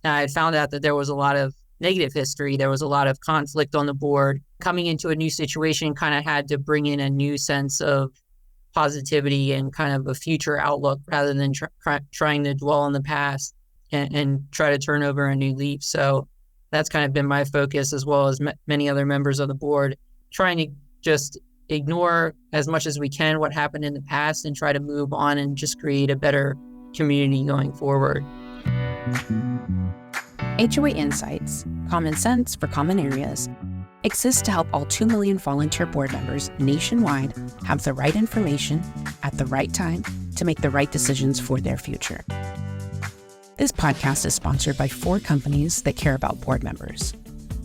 I found out that there was a lot of negative history. There was a lot of conflict on the board. Coming into a new situation, kind of had to bring in a new sense of positivity and kind of a future outlook rather than trying to dwell on the past and try to turn over a new leaf. So that's kind of been my focus, as well as many other members of the board, trying to just ignore as much as we can what happened in the past and try to move on and just create a better community going forward. HOA Insights, common sense for common areas, exists to help all 2 million volunteer board members nationwide have the right information at the right time to make the right decisions for their future. This podcast is sponsored by 4 companies that care about board members: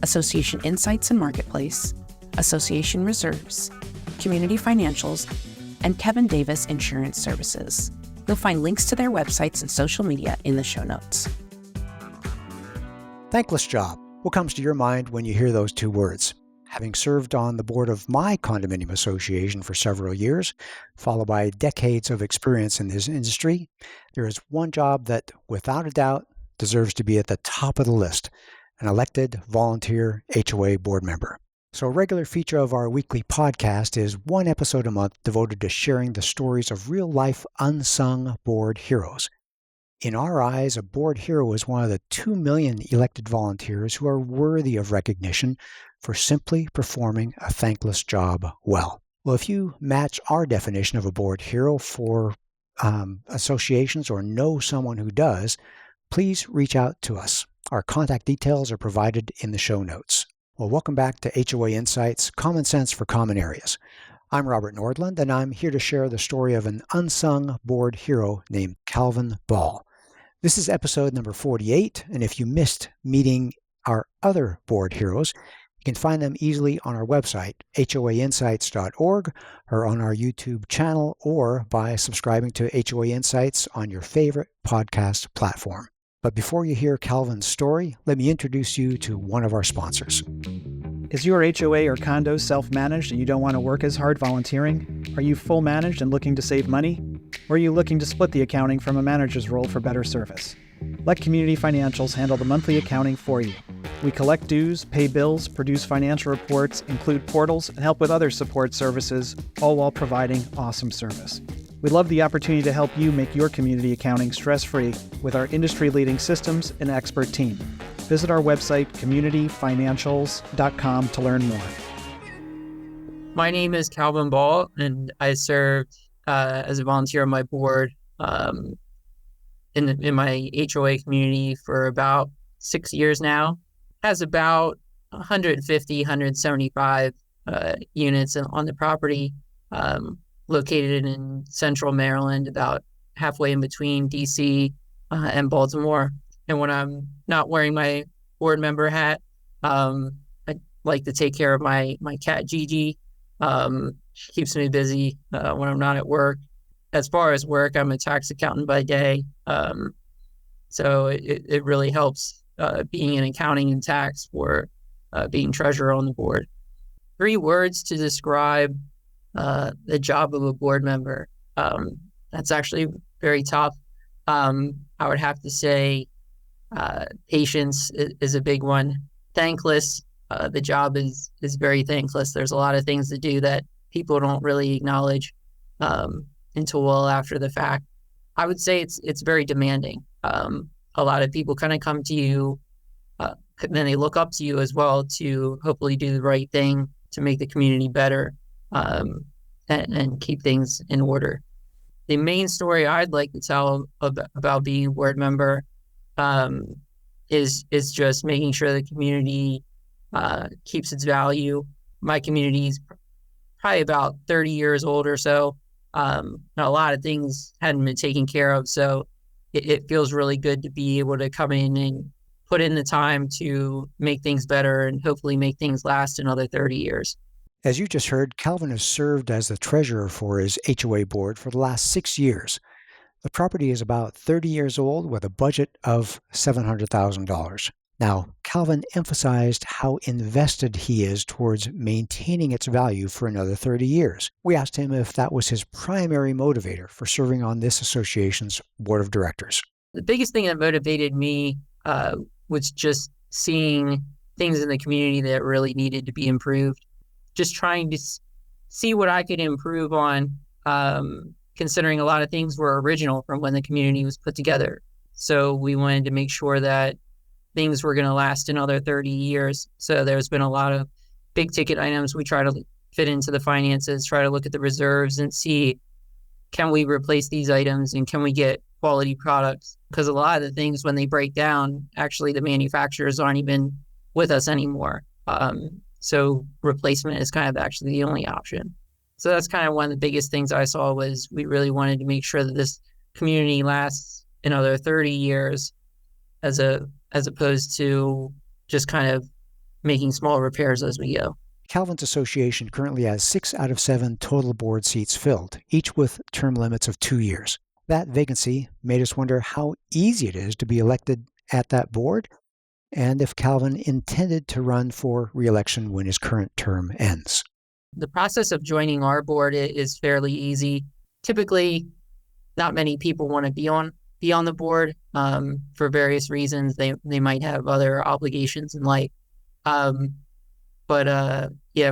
Association Insights and Marketplace, Association Reserves, Community Financials, and Kevin Davis Insurance Services. You'll find links to their websites and social media in the show notes. Thankless job. What comes to your mind when you hear those 2 words? Having served on the board of my condominium association for several years, followed by decades of experience in this industry, there is one job that, without a doubt, deserves to be at the top of the list: an elected volunteer HOA board member. So a regular feature of our weekly podcast is 1 episode a month devoted to sharing the stories of real-life unsung board heroes. In our eyes, a board hero is one of the 2 million elected volunteers who are worthy of recognition for simply performing a thankless job well. Well, if you match our definition of a board hero for associations or know someone who does, please reach out to us. Our contact details are provided in the show notes. Well, welcome back to HOA Insights, Common Sense for Common Areas. I'm Robert Nordlund, and I'm here to share the story of an unsung board hero named Calvin Ball. This is episode number 48, and if you missed meeting our other board heroes, you can find them easily on our website, hoainsights.org, or on our YouTube channel, or by subscribing to HOA Insights on your favorite podcast platform. But before you hear Calvin's story, let me introduce you to one of our sponsors. Is your HOA or condo self-managed and you don't want to work as hard volunteering? Are you full managed and looking to save money? Or are you looking to split the accounting from a manager's role for better service? Let Community Financials handle the monthly accounting for you. We collect dues, pay bills, produce financial reports, include portals, and help with other support services, all while providing awesome service. We'd love the opportunity to help you make your community accounting stress-free with our industry-leading systems and expert team. Visit our website, communityfinancials.com, to learn more. My name is Calvin Ball, and I served as a volunteer on my board in my HOA community for about 6 years now. Has about 150, 175 units on the property, located in central Maryland, about halfway in between DC and Baltimore. And when I'm not wearing my board member hat, I like to take care of my cat Gigi. She keeps me busy when I'm not at work. As far as work, I'm a tax accountant by day. So it really helps being in accounting and tax for being treasurer on the board. 3 words to describe the job of a board member. That's actually very tough. I would have to say patience is a big one. Thankless. The job is very thankless. There's a lot of things to do that people don't really acknowledge until well after the fact. I would say it's very demanding. A lot of people kind of come to you, then they look up to you as well to hopefully do the right thing to make the community better and keep things in order. The main story I'd like to tell about being a board member is just making sure the community keeps its value. My community is probably about 30 years old or so. A lot of things hadn't been taken care of, so it feels really good to be able to come in and put in the time to make things better and hopefully make things last another 30 years. As you just heard, Calvin has served as the treasurer for his HOA board for the last 6 years. The property is about 30 years old with a budget of $700,000. Now, Calvin emphasized how invested he is towards maintaining its value for another 30 years. We asked him if that was his primary motivator for serving on this association's board of directors. The biggest thing that motivated me was just seeing things in the community that really needed to be improved. Just trying to see what I could improve on, considering a lot of things were original from when the community was put together. So we wanted to make sure that things were going to last another 30 years. So there's been a lot of big ticket items we try to fit into the finances, try to look at the reserves and see, can we replace these items and can we get quality products? Because a lot of the things, when they break down, actually the manufacturers aren't even with us anymore. So replacement is kind of actually the only option. So that's kind of one of the biggest things I saw, was we really wanted to make sure that this community lasts another 30 years as opposed to just kind of making small repairs as we go. Calvin's association currently has 6 out of 7 total board seats filled, each with term limits of 2 years. That vacancy made us wonder how easy it is to be elected at that board, and if Calvin intended to run for re-election when his current term ends. The process of joining our board is fairly easy. Typically, not many people want to be on the board for various reasons. They might have other obligations in life. But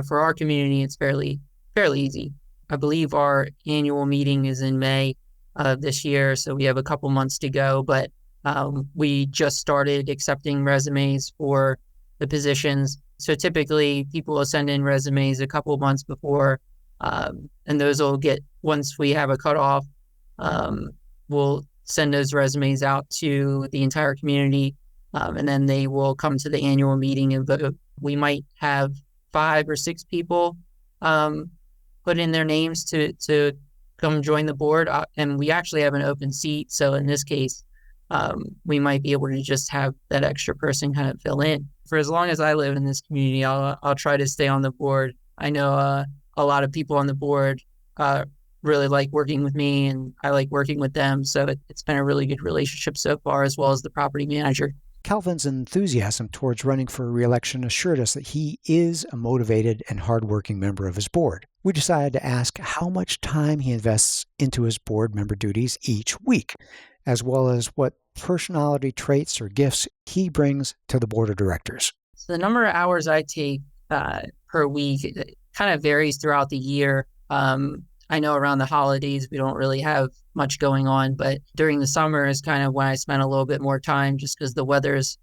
for our community, it's fairly easy. I believe our annual meeting is in May of this year, so we have a couple months to go. But we just started accepting resumes for the positions. So typically, people will send in resumes a couple months before, and those will get, once we have a cutoff, we'll send those resumes out to the entire community, and then they will come to the annual meeting and vote. We might have 5 or 6 people put in their names to come join the board, and we actually have an open seat. So in this case, we might be able to just have that extra person kind of fill in. For as long as I live in this community, I'll try to stay on the board. I know a lot of people on the board really like working with me, and I like working with them. So it's been a really good relationship so far, as well as the property manager. Calvin's enthusiasm towards running for re-election assured us that he is a motivated and hardworking member of his board. We decided to ask how much time he invests into his board member duties each week, as well as what personality traits or gifts he brings to the board of directors. So the number of hours I take per week, it kind of varies throughout the year. I know around the holidays, we don't really have much going on, but during the summer is kind of when I spend a little bit more time, just because the weather's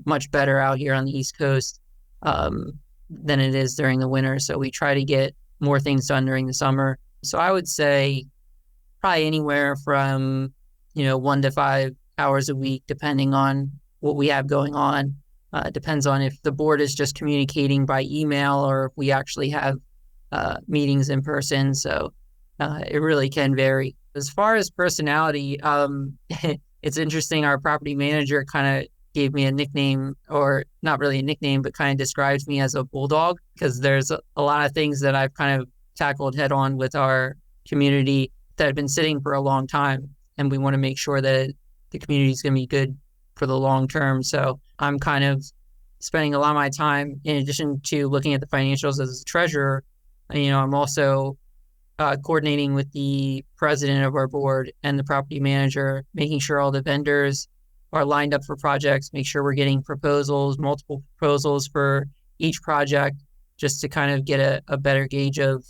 much better out here on the East Coast than it is during the winter. So we try to get more things done during the summer. So I would say probably anywhere from 1 to 5 hours a week, depending on what we have going on. Depends on if the board is just communicating by email or if we actually have meetings in person. So it really can vary. As far as personality, it's interesting. Our property manager kind of gave me a nickname, or not really a nickname, but kind of describes me as a bulldog, because there's a lot of things that I've kind of tackled head on with our community that have been sitting for a long time. And we want to make sure that the community is going to be good for the long term. So I'm kind of spending a lot of my time, in addition to looking at the financials as a treasurer, I'm also coordinating with the president of our board and the property manager, making sure all the vendors are lined up for projects, make sure we're getting multiple proposals for each project, just to kind of get a better gauge of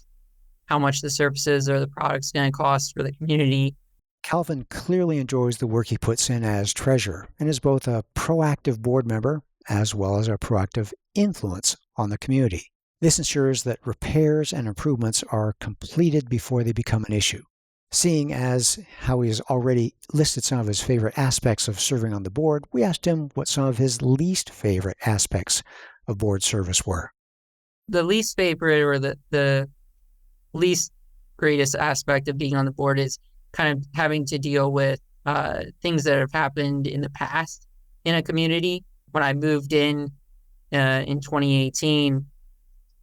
how much the services or the product's going to cost for the community. Calvin clearly enjoys the work he puts in as treasurer and is both a proactive board member as well as a proactive influence on the community. This ensures that repairs and improvements are completed before they become an issue. Seeing as how he has already listed some of his favorite aspects of serving on the board, we asked him what some of his least favorite aspects of board service were. The least favorite, or the least greatest aspect of being on the board, is kind of having to deal with things that have happened in the past in a community. When I moved in 2018,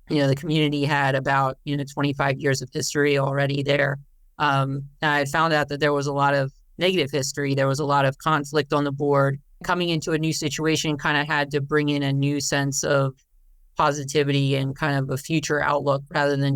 the community had about 25 years of history already there. And I found out that there was a lot of negative history. There was a lot of conflict on the board. Coming into a new situation kind of had to bring in a new sense of positivity and kind of a future outlook, rather than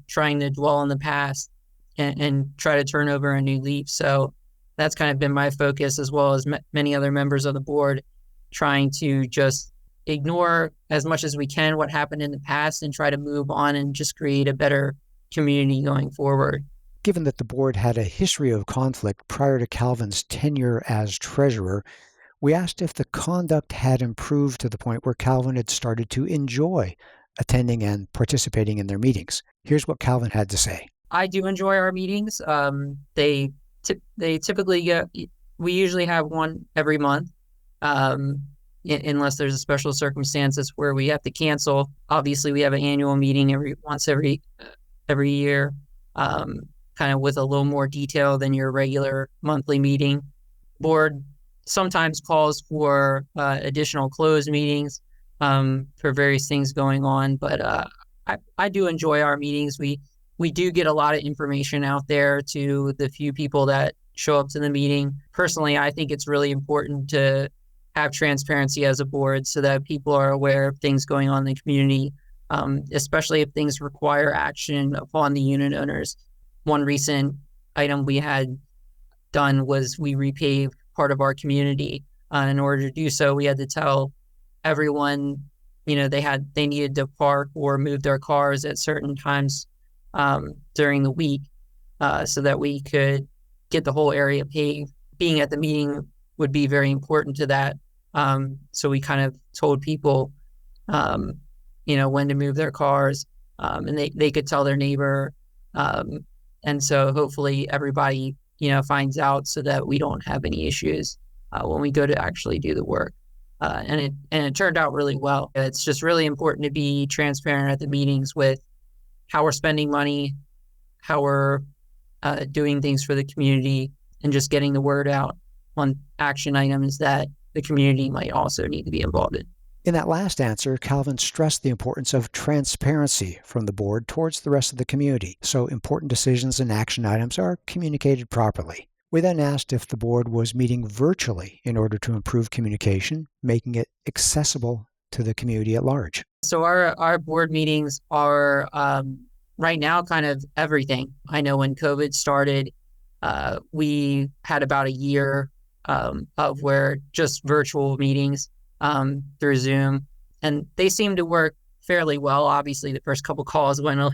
trying to dwell on the past and try to turn over a new leaf. So that's kind of been my focus, as well as many other members of the board, trying to just ignore as much as we can what happened in the past and try to move on and just create a better community going forward. Given that the board had a history of conflict prior to Calvin's tenure as treasurer, we asked if the conduct had improved to the point where Calvin had started to enjoy attending and participating in their meetings. Here's what Calvin had to say. I do enjoy our meetings. They typically get, we usually have one every month, unless there's a special circumstances where we have to cancel. Obviously, we have an annual meeting every year, kind of with a little more detail than your regular monthly meeting. Board sometimes calls for additional closed meetings for various things going on, but I do enjoy our meetings. We do get a lot of information out there to the few people that show up to the meeting. Personally, I think it's really important to have transparency as a board so that people are aware of things going on in the community, especially if things require action upon the unit owners. One recent item we had done was we repaved part of our community. In order to do so, we had to tell everyone, they needed to park or move their cars at certain times during the week so that we could get the whole area paved. Being at the meeting would be very important to that. So we kind of told people, when to move their cars, and they could tell their neighbor. And so hopefully everybody, finds out so that we don't have any issues when we go to actually do the work. And it turned out really well. It's just really important to be transparent at the meetings with how we're spending money, how we're doing things for the community, and just getting the word out on action items that the community might also need to be involved in. In that last answer, Calvin stressed the importance of transparency from the board towards the rest of the community, so important decisions and action items are communicated properly. We then asked if the board was meeting virtually in order to improve communication, making it accessible to the community at large. So our board meetings are right now kind of everything. I know when COVID started, we had about a year of where just virtual meetings through Zoom, and they seem to work fairly well. Obviously, the first couple calls went a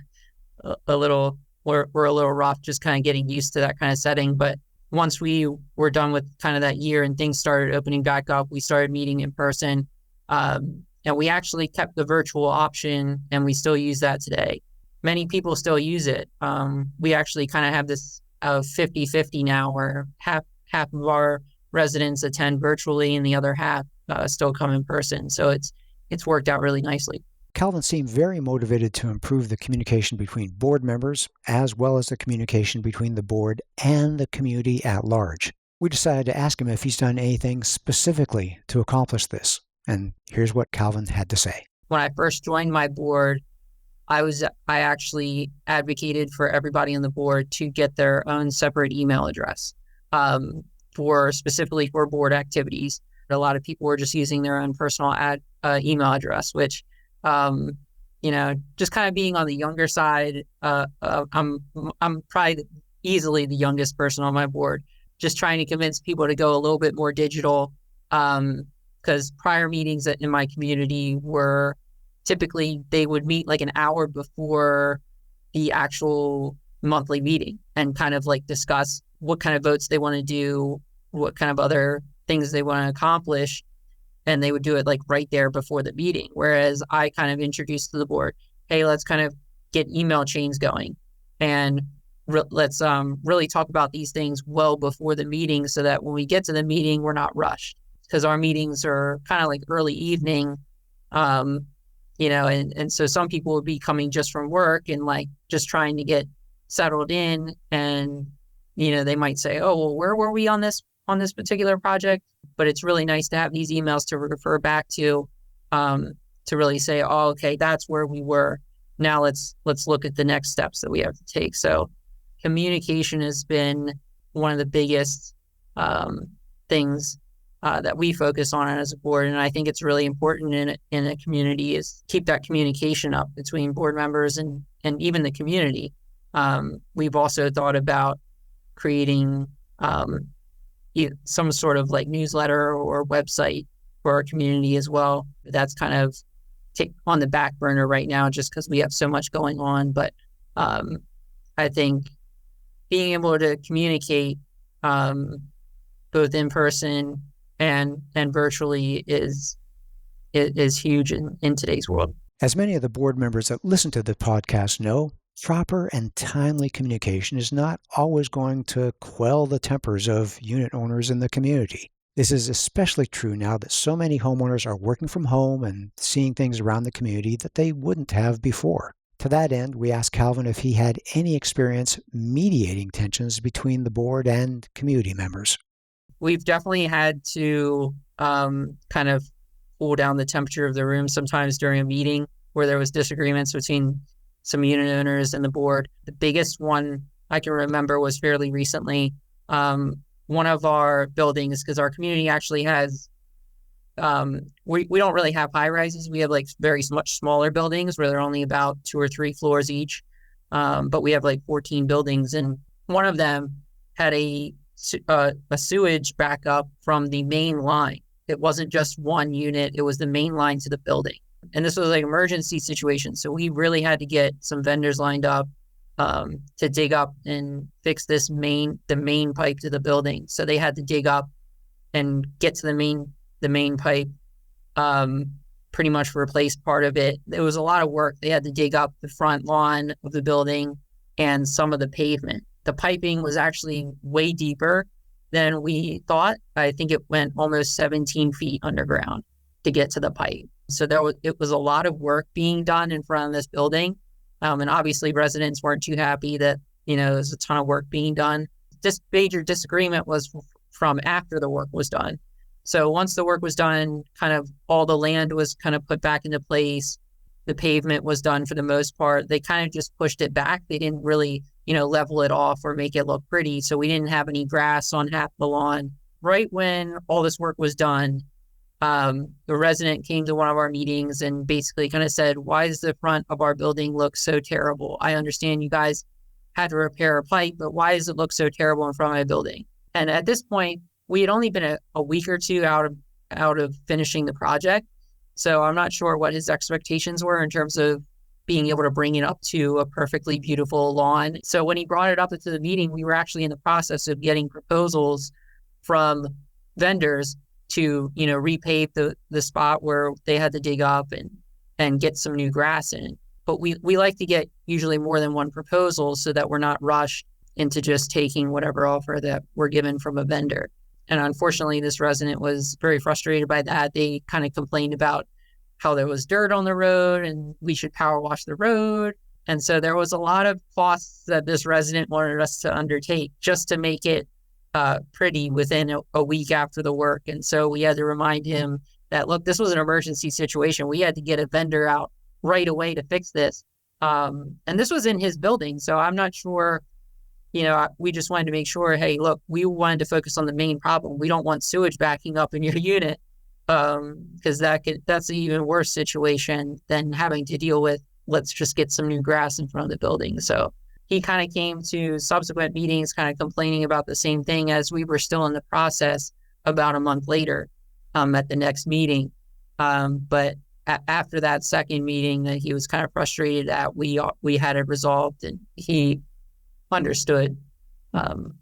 little were a little rough, just kind of getting used to that kind of setting. But once we were done with kind of that year and things started opening back up, we started meeting in person, and we actually kept the virtual option, and we still use that today. Many people still use it. We actually kind of have this 50-50 now, where half of our residents attend virtually and the other half still come in person. So it's worked out really nicely. Calvin seemed very motivated to improve the communication between board members, as well as the communication between the board and the community at large. We decided to ask him if he's done anything specifically to accomplish this. And here's what Calvin had to say. When I first joined my board, I actually advocated for everybody on the board to get their own separate email address specifically for board activities. A lot of people were just using their own personal email address, which, just kind of being on the younger side. I'm probably easily the youngest person on my board, just trying to convince people to go a little bit more digital. Because prior meetings in my community were typically they would meet like an hour before the actual monthly meeting and kind of like discuss what kind of votes they want to do, what kind of other things they want to accomplish. And they would do it like right there before the meeting. Whereas I kind of introduced to the board, hey, let's kind of get email chains going and let's really talk about these things well before the meeting so that when we get to the meeting, we're not rushed. Because our meetings are kind of like early evening, and so some people would be coming just from work and like just trying to get settled in, and they might say, oh, well, where were we on this particular project? But it's really nice to have these emails to refer back to really say, oh, okay, that's where we were. Now let's look at the next steps that we have to take. So communication has been one of the biggest things that we focus on as a board. And I think it's really important in a community is keep that communication up between board members and even the community. We've also thought about creating some sort of like newsletter or website for our community as well. That's kind of on the back burner right now just because we have so much going on. But I think being able to communicate both in person and virtually is huge in today's world. As many of the board members that listen to the podcast know, proper and timely communication is not always going to quell the tempers of unit owners in the community. This is especially true now that so many homeowners are working from home and seeing things around the community that they wouldn't have before. To that end, we asked Calvin if he had any experience mediating tensions between the board and community members. We've definitely had to kind of cool down the temperature of the room sometimes during a meeting where there was disagreements between some unit owners and the board. The biggest one I can remember was fairly recently. One of our buildings, because our community actually has, we don't really have high rises. We have like very much smaller buildings where they're only about 2 or 3 floors each. But we have like 14 buildings, and one of them had a sewage backup from the main line. It wasn't just one unit, it was the main line to the building. And this was like an emergency situation. So we really had to get some vendors lined up to dig up and fix the main pipe to the building. So they had to dig up and get to the main pipe, pretty much replace part of it. It was a lot of work. They had to dig up the front lawn of the building and some of the pavement. The piping was actually way deeper than we thought. I think it went almost 17 feet underground to get to the pipe. So it was a lot of work being done in front of this building. And obviously residents weren't too happy that, there was a ton of work being done. This major disagreement was from after the work was done. So once the work was done, kind of all the land was kind of put back into place. The pavement was done for the most part. They kind of just pushed it back. They didn't really, level it off or make it look pretty. So we didn't have any grass on half the lawn. Right when all this work was done, the resident came to one of our meetings and basically kind of said, why does the front of our building look so terrible? I understand you guys had to repair a pipe, but why does it look so terrible in front of my building? And at this point, we had only been a week or two out of finishing the project. So I'm not sure what his expectations were in terms of being able to bring it up to a perfectly beautiful lawn. So when he brought it up into the meeting, we were actually in the process of getting proposals from vendors to, repave the spot where they had to dig up and get some new grass in. But we like to get usually more than one proposal so that we're not rushed into just taking whatever offer that we're given from a vendor. And unfortunately, this resident was very frustrated by that. They kind of complained about how there was dirt on the road and we should power wash the road. And so there was a lot of costs that this resident wanted us to undertake just to make it pretty within a week after the work. And so we had to remind him that, look, this was an emergency situation. We had to get a vendor out right away to fix this. And this was in his building. So I'm not sure, we just wanted to make sure, hey, look, we wanted to focus on the main problem. We don't want sewage backing up in your unit because that's an even worse situation than having to deal with, let's just get some new grass in front of the building. So he kind of came to subsequent meetings kind of complaining about the same thing as we were still in the process about a month later at the next meeting. But after that second meeting that he was kind of frustrated at, we had it resolved and he understood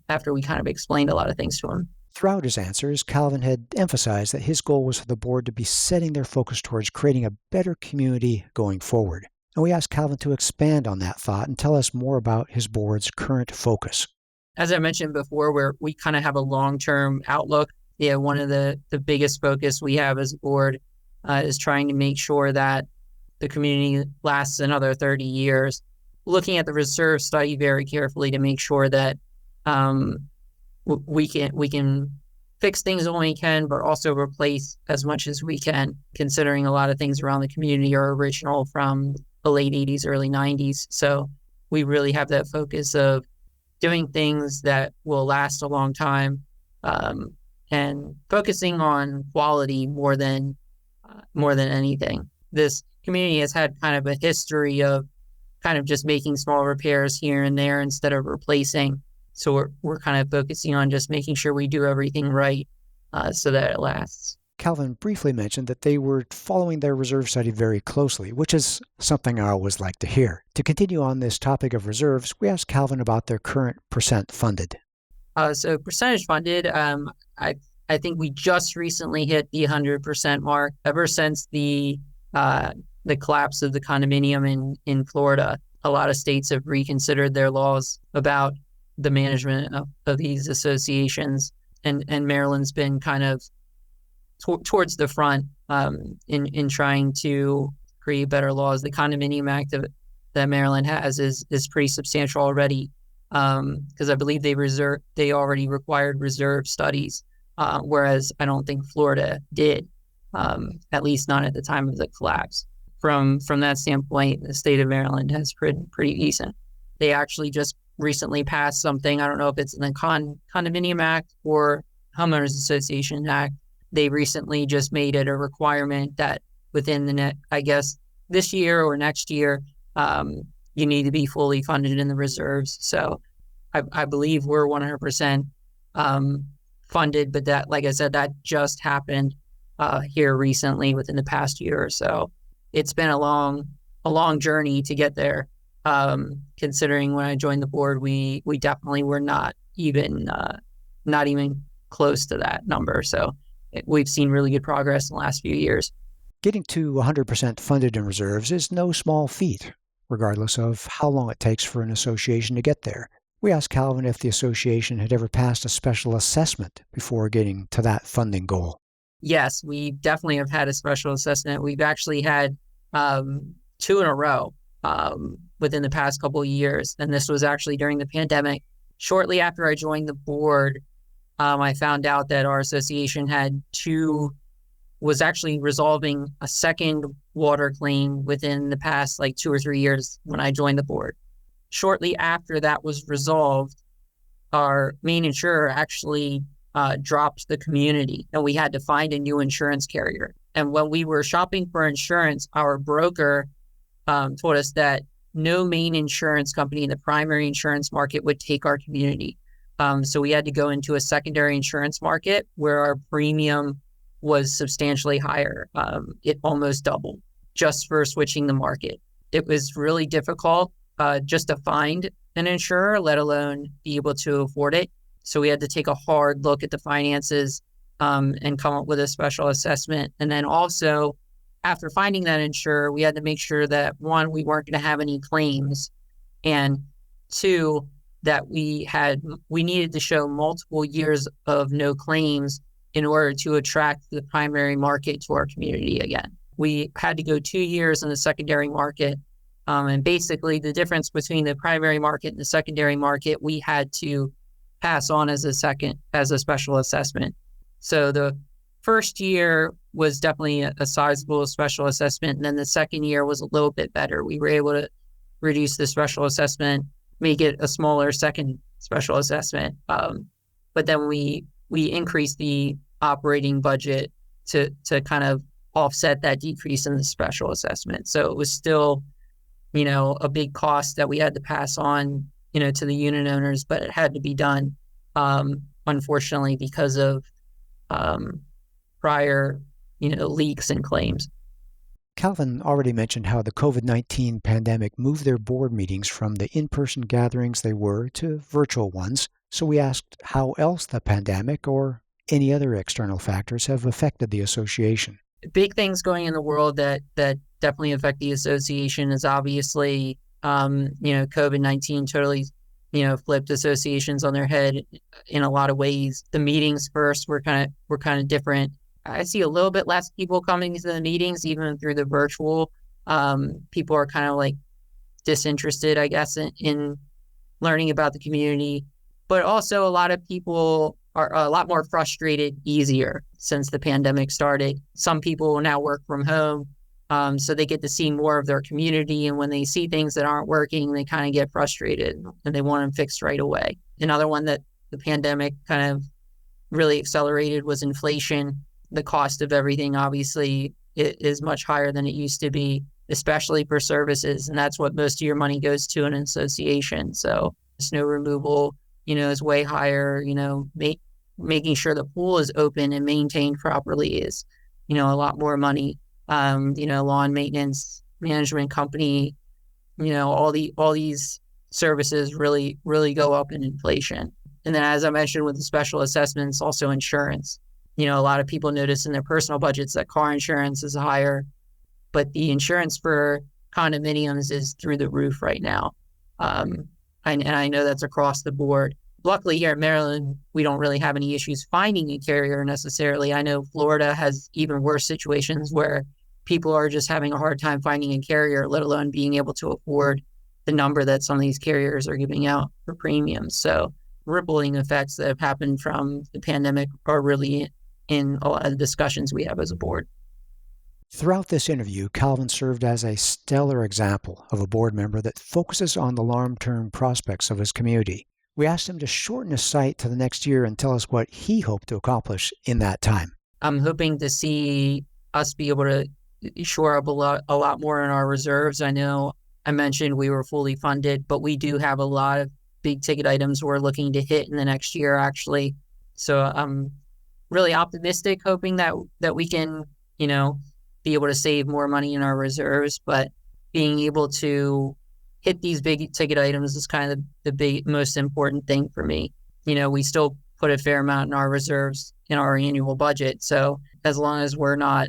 after we kind of explained a lot of things to him. Throughout his answers, Calvin had emphasized that his goal was for the board to be setting their focus towards creating a better community going forward. And we asked Calvin to expand on that thought and tell us more about his board's current focus. As I mentioned before, we kind of have a long-term outlook. Yeah, one of the biggest focus we have as a board is trying to make sure that the community lasts another 30 years. Looking at the reserve study very carefully to make sure that we can fix things when we can, but also replace as much as we can, considering a lot of things around the community are original from the late 80s, early 90s. So we really have that focus of doing things that will last a long time and focusing on quality more than anything. This community has had kind of a history of kind of just making small repairs here and there instead of replacing. So we're kind of focusing on just making sure we do everything right so that it lasts. Calvin briefly mentioned that they were following their reserve study very closely, which is something I always like to hear. To continue on this topic of reserves, we asked Calvin about their current percent funded. So percentage funded, I think we just recently hit the 100% mark. Ever since the collapse of the condominium in Florida, a lot of states have reconsidered their laws about the management of these associations, and Maryland's been kind of towards the front in trying to create better laws. The Condominium Act that Maryland has is pretty substantial already, because I believe they already required reserve studies, whereas I don't think Florida did, at least not at the time of the collapse. From that standpoint, the state of Maryland has pretty decent. They actually just recently passed something. I don't know if it's in the Condominium Act or Homeowners Association Act. They recently just made it a requirement that within this year or next year, you need to be fully funded in the reserves. So I believe we're 100% funded, but that, like I said, that just happened here recently within the past year or so. It's been a long journey to get there. Considering when I joined the board, we definitely were not even close to that number. So we've seen really good progress in the last few years. Getting to 100% funded in reserves is no small feat, regardless of how long it takes for an association to get there. We asked Calvin if the association had ever passed a special assessment before getting to that funding goal. Yes, we definitely have had a special assessment. We've actually had 2 in a row within the past couple of years, and this was actually during the pandemic. Shortly after I joined the board, I found out that our association was actually resolving a second water claim within the past 2 or 3 years when I joined the board. Shortly after that was resolved, our main insurer actually dropped the community, and we had to find a new insurance carrier. And when we were shopping for insurance, our broker told us that no main insurance company in the primary insurance market would take our community. So we had to go into a secondary insurance market where our premium was substantially higher. It almost doubled just for switching the market. It was really difficult just to find an insurer, let alone be able to afford it. So we had to take a hard look at the finances and come up with a special assessment. And then also, after finding that insurer, we had to make sure that, one, we weren't going to have any claims, and two, that we needed to show multiple years of no claims in order to attract the primary market to our community again. We had to go 2 years in the secondary market. And basically the difference between the primary market and the secondary market, we had to pass on as a special assessment. So the first year was definitely a sizable special assessment. And then the second year was a little bit better. We were able to reduce the special assessment, make it a smaller second special assessment. But then we increased the operating budget to kind of offset that decrease in the special assessment. So it was still, a big cost that we had to pass on, to the unit owners, but it had to be done, unfortunately, because of prior, leaks and claims. Calvin already mentioned how the COVID-19 pandemic moved their board meetings from the in-person gatherings they were to virtual ones. So we asked how else the pandemic or any other external factors have affected the association. Big things going in the world that definitely affect the association is obviously, COVID-19 totally, flipped associations on their head in a lot of ways. The meetings first were kind of different. I see a little bit less people coming to the meetings, even through the virtual. People are kind of disinterested, I guess, in learning about the community. But also a lot of people are a lot more frustrated easier since the pandemic started. Some people will now work from home, so they get to see more of their community. And when they see things that aren't working, they kind of get frustrated and they want them fixed right away. Another one that the pandemic kind of really accelerated was inflation. The cost of everything, obviously, is much higher than it used to be, especially for services. And that's what most of your money goes to in an association. So snow removal, is way higher. making sure the pool is open and maintained properly is, a lot more money. Lawn maintenance, management company, all these services really, really go up in inflation. And then, as I mentioned, with the special assessments, also insurance. A lot of people notice in their personal budgets that car insurance is higher, but the insurance for condominiums is through the roof right now. And I know that's across the board. Luckily, here in Maryland, we don't really have any issues finding a carrier necessarily. I know Florida has even worse situations where people are just having a hard time finding a carrier, let alone being able to afford the number that some of these carriers are giving out for premiums. So rippling effects that have happened from the pandemic are really in a lot of the discussions we have as a board. Throughout this interview, Calvin served as a stellar example of a board member that focuses on the long-term prospects of his community. We asked him to shorten his sight to the next year and tell us what he hoped to accomplish in that time. I'm hoping to see us be able to shore up a lot more in our reserves. I know I mentioned we were fully funded, but we do have a lot of big ticket items we're looking to hit in the next year, actually. So I'm really optimistic, hoping that we can, be able to save more money in our reserves, but being able to hit these big ticket items is kind of the most important thing for me. We still put a fair amount in our reserves in our annual budget. So as long as we're not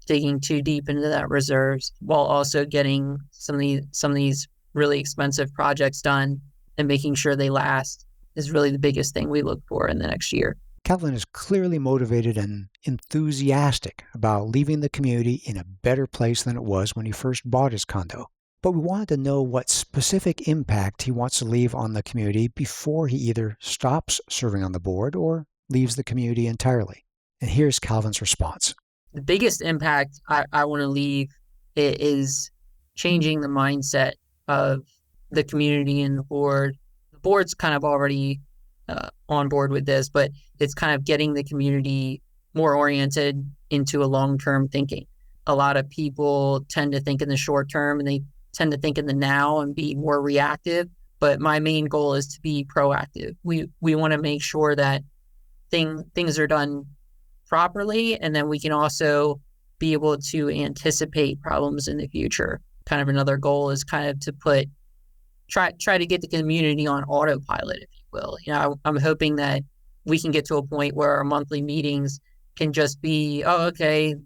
digging too deep into that reserves, while also getting some of these really expensive projects done and making sure they last, is really the biggest thing we look for in the next year. Calvin is clearly motivated and enthusiastic about leaving the community in a better place than it was when he first bought his condo. But we wanted to know what specific impact he wants to leave on the community before he either stops serving on the board or leaves the community entirely. And here's Calvin's response. The biggest impact I want to leave is changing the mindset of the community and the board. The board's kind of already on board with this, but it's kind of getting the community more oriented into a long-term thinking. A lot of people tend to think in the short term, and they tend to think in the now and be more reactive. But my main goal is to be proactive. We want to make sure that things are done properly, and then we can also be able to anticipate problems in the future. Kind of another goal is kind of to try to get the community on autopilot, if you will. I'm hoping that we can get to a point where our monthly meetings can just be,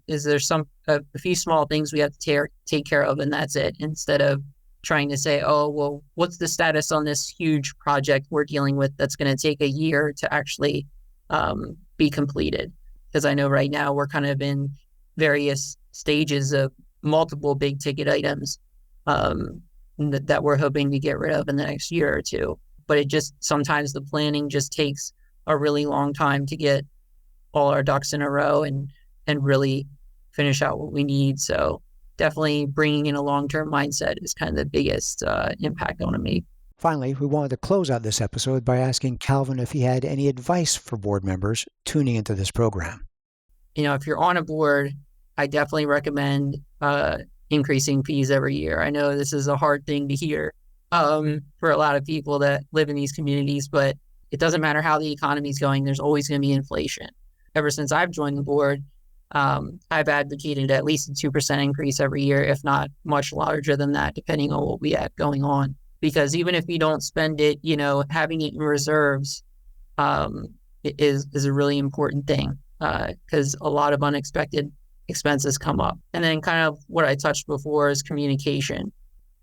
is there a few small things we have to take care of, and that's it, instead of trying to say, what's the status on this huge project we're dealing with that's going to take a year to actually be completed. Because I know right now we're kind of in various stages of multiple big ticket items that we're hoping to get rid of in the next year or two. But sometimes the planning just takes a really long time to get all our ducks in a row and really finish out what we need. So definitely bringing in a long-term mindset is kind of the biggest impact I want to make. Finally, we wanted to close out this episode by asking Calvin if he had any advice for board members tuning into this program. If you're on a board, I definitely recommend increasing fees every year. I know this is a hard thing to hear for a lot of people that live in these communities, but it doesn't matter how the economy is going, there's always going to be inflation. Ever since I've joined the board, I've advocated at least a 2% increase every year, if not much larger than that, depending on what we have going on. Because even if you don't spend it, having it in reserves is a really important thing, because a lot of unexpected expenses come up. And then kind of what I touched before is communication,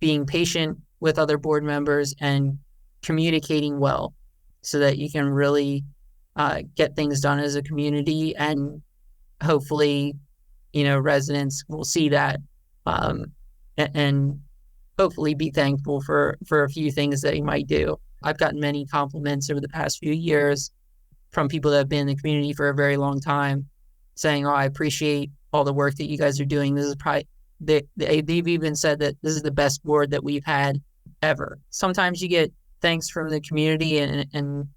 being patient with other board members and communicating well so that you can really get things done as a community, and hopefully, residents will see that and hopefully be thankful for a few things that you might do. I've gotten many compliments over the past few years from people that have been in the community for a very long time, saying, I appreciate all the work that you guys are doing. This is probably, they've even said that this is the best board that we've had ever. Sometimes you get thanks from the community, and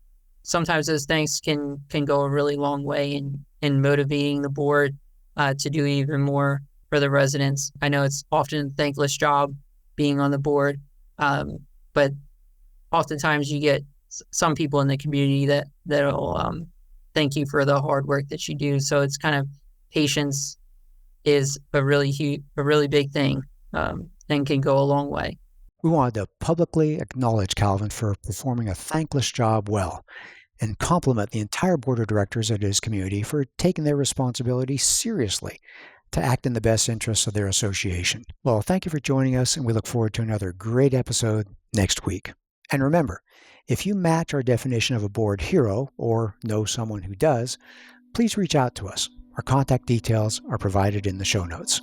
sometimes those thanks can go a really long way in motivating the board to do even more for the residents. I know it's often a thankless job being on the board, but oftentimes you get some people in the community that'll thank you for the hard work that you do. So it's kind of patience is a really big thing, and can go a long way. We wanted to publicly acknowledge Calvin for performing a thankless job well and compliment the entire board of directors at his community for taking their responsibility seriously to act in the best interests of their association. Well, thank you for joining us, and we look forward to another great episode next week. And remember, if you match our definition of a board hero or know someone who does, please reach out to us. Our contact details are provided in the show notes.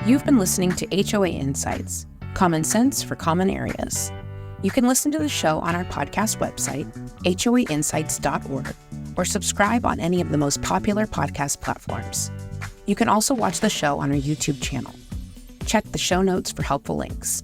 You've been listening to HOA Insights, common sense for common areas. You can listen to the show on our podcast website, hoainsights.org, or subscribe on any of the most popular podcast platforms. You can also watch the show on our YouTube channel. Check the show notes for helpful links.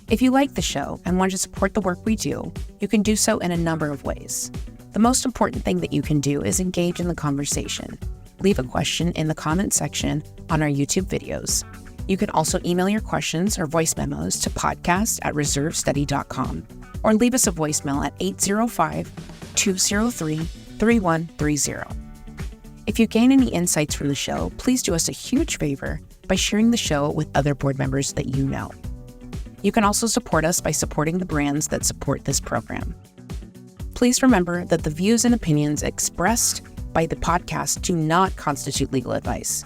If you like the show and want to support the work we do, you can do so in a number of ways. The most important thing that you can do is engage in the conversation. Leave a question in the comment section on our YouTube videos. You can also email your questions or voice memos to podcast@reservestudy.com or leave us a voicemail at 805-203-3130. If you gain any insights from the show, please do us a huge favor by sharing the show with other board members that you know. You can also support us by supporting the brands that support this program. Please remember that the views and opinions expressed by the podcast do not constitute legal advice.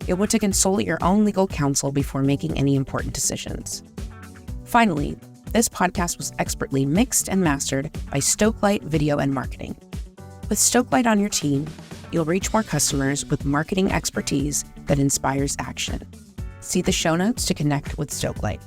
You'll want to consult your own legal counsel before making any important decisions. Finally, this podcast was expertly mixed and mastered by Stokelight Video and Marketing. With Stokelight on your team, you'll reach more customers with marketing expertise that inspires action. See the show notes to connect with Stokelight.